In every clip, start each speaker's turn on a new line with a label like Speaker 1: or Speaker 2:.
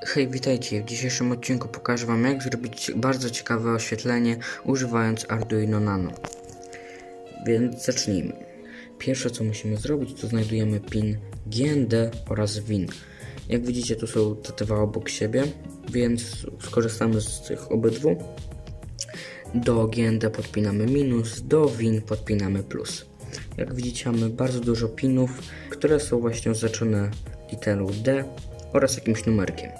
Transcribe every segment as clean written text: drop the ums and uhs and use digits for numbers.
Speaker 1: Hej, witajcie. W dzisiejszym odcinku pokażę Wam, jak zrobić bardzo ciekawe oświetlenie używając Arduino Nano. Więc zacznijmy. Pierwsze co musimy zrobić, to znajdujemy pin GND oraz WIN. Jak widzicie, tu są te dwa obok siebie, więc skorzystamy z tych obydwu. Do GND podpinamy minus, do WIN podpinamy plus. Jak widzicie, mamy bardzo dużo pinów, które są właśnie oznaczone literą D oraz jakimś numerkiem.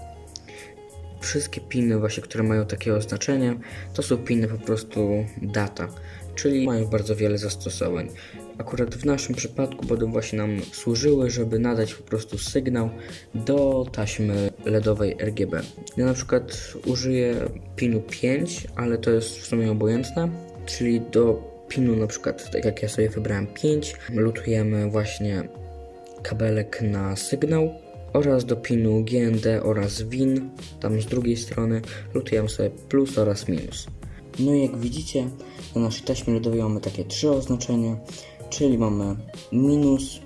Speaker 1: Wszystkie piny właśnie, które mają takie oznaczenie, to są piny po prostu data, czyli mają bardzo wiele zastosowań. Akurat w naszym przypadku będą właśnie nam służyły, żeby nadać po prostu sygnał do taśmy LEDowej RGB. Ja na przykład użyję pinu 5, ale to jest w sumie obojętne, czyli do pinu na przykład, tak jak ja sobie wybrałem 5, lutujemy właśnie kabelek na sygnał. Oraz do pinu GND oraz WIN, tam z drugiej strony, lutujemy sobie plus oraz minus. No i jak widzicie, na naszej taśmie LEDowej mamy takie trzy oznaczenia, czyli mamy minus,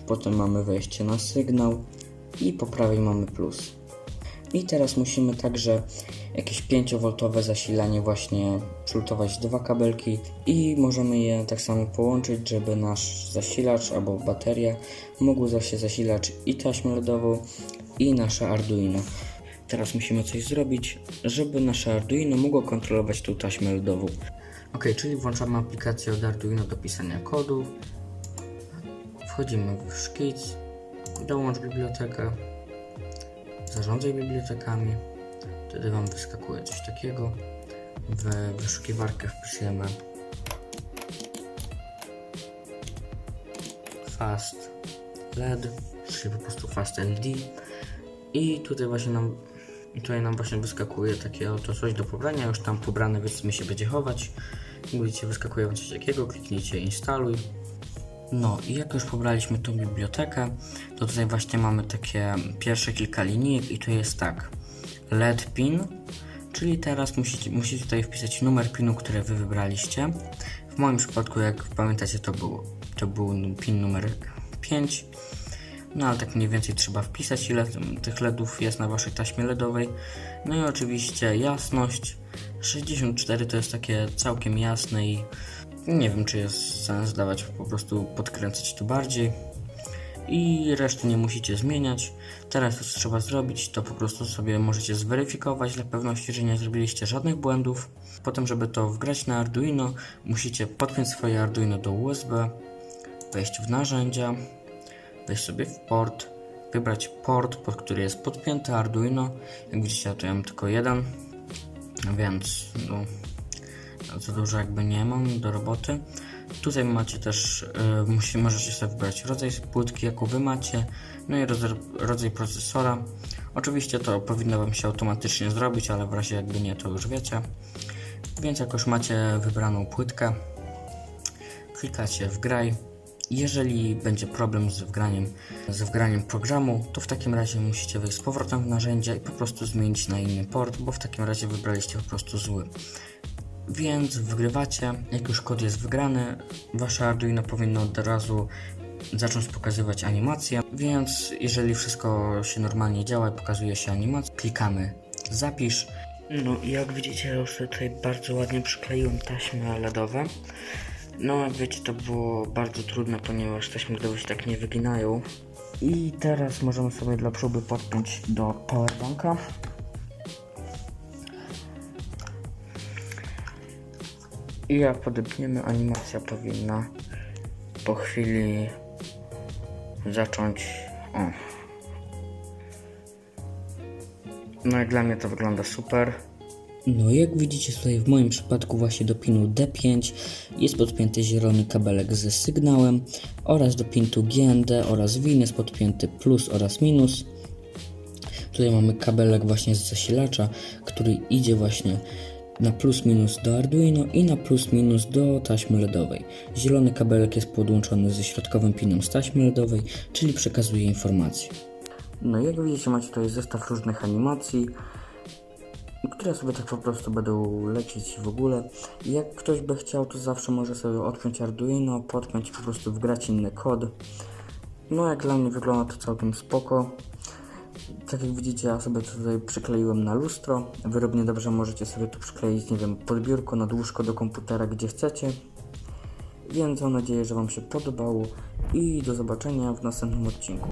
Speaker 1: potem mamy wejście na sygnał i po prawej mamy plus. I teraz musimy także jakieś 5V zasilanie właśnie przylutować dwa kabelki i możemy je tak samo połączyć, żeby nasz zasilacz albo bateria mogły się zasilać i taśmę LEDową i nasze Arduino. Teraz musimy coś zrobić, żeby nasze Arduino mogło kontrolować tą taśmę LEDową. Ok, czyli włączamy aplikację od Arduino do pisania kodu. Wchodzimy w szkic, dołącz bibliotekę. Zarządzaj bibliotekami, wtedy Wam wyskakuje coś takiego. W wyszukiwarkę wpisujemy Fast LED, czyli po prostu Fast LED i tutaj nam właśnie wyskakuje takie oto coś do pobrania, już tam pobrane, więc mi się będzie chować. I widzicie, wyskakuje Wam coś takiego, kliknijcie instaluj. No i jak już pobraliśmy tą bibliotekę, to tutaj właśnie mamy takie pierwsze kilka linijek i tu jest tak LED pin, czyli teraz musicie tutaj wpisać numer pinu, który Wy wybraliście. W moim przypadku, jak pamiętacie, to był pin numer 5. No ale tak mniej więcej trzeba wpisać, ile tych LEDów jest na Waszej taśmie LEDowej. No i oczywiście jasność 64 to jest takie całkiem jasne i nie wiem, czy jest sens dawać, po prostu podkręcać to bardziej i reszty nie musicie zmieniać. Teraz to co trzeba zrobić, to po prostu sobie możecie zweryfikować dla pewności, że nie zrobiliście żadnych błędów. Potem, żeby to wgrać na Arduino, musicie podpiąć swoje Arduino do USB, wejść w narzędzia, wejść sobie w port, wybrać port, pod który jest podpięte Arduino. Jak widzicie, ja mam tylko jeden, więc za dużo jakby nie mam do roboty. Tutaj macie też, możecie sobie wybrać rodzaj płytki, jaką Wy macie, no i rodzaj procesora. Oczywiście to powinno Wam się automatycznie zrobić, ale w razie jakby nie, to już wiecie. Więc jak już macie wybraną płytkę, klikacie w graj. Jeżeli będzie problem z wgraniem programu, to w takim razie musicie wejść z powrotem w narzędzia i po prostu zmienić na inny port, bo w takim razie wybraliście po prostu zły. Więc wgrywacie, jak już kod jest wygrany, Wasze Arduino powinno od razu zacząć pokazywać animację, więc jeżeli wszystko się normalnie działa i pokazuje się animacja, klikamy zapisz. No i jak widzicie, ja już tutaj bardzo ładnie przykleiłem taśmy LEDowe. No jak wiecie, to było bardzo trudne, ponieważ taśmy LEDowe się tak nie wyginają. I teraz możemy sobie dla próby podpiąć do powerbanka. I jak podepniemy, animacja powinna po chwili zacząć. No jak dla mnie to wygląda super. No jak widzicie tutaj w moim przypadku właśnie do pinu D5 jest podpięty zielony kabelek ze sygnałem oraz do pinu GND oraz WIN jest podpięty plus oraz minus. Tutaj mamy kabelek właśnie z zasilacza, który idzie właśnie na plus minus do Arduino i na plus minus do taśmy LEDowej. Zielony kabelek jest podłączony ze środkowym pinem z taśmy LEDowej, czyli przekazuje informacje. No jak widzicie, macie tutaj zestaw różnych animacji, które sobie tak po prostu będą lecieć w ogóle. Jak ktoś by chciał, to zawsze może sobie odpiąć Arduino, podpiąć i po prostu wgrać inny kod. No jak dla mnie wygląda to całkiem spoko. Tak jak widzicie, ja sobie to tutaj przykleiłem na lustro. Wy równie dobrze możecie sobie tu przykleić, nie wiem, pod biurko, nad łóżko do komputera, gdzie chcecie. Więc mam nadzieję, że Wam się podobało i do zobaczenia w następnym odcinku.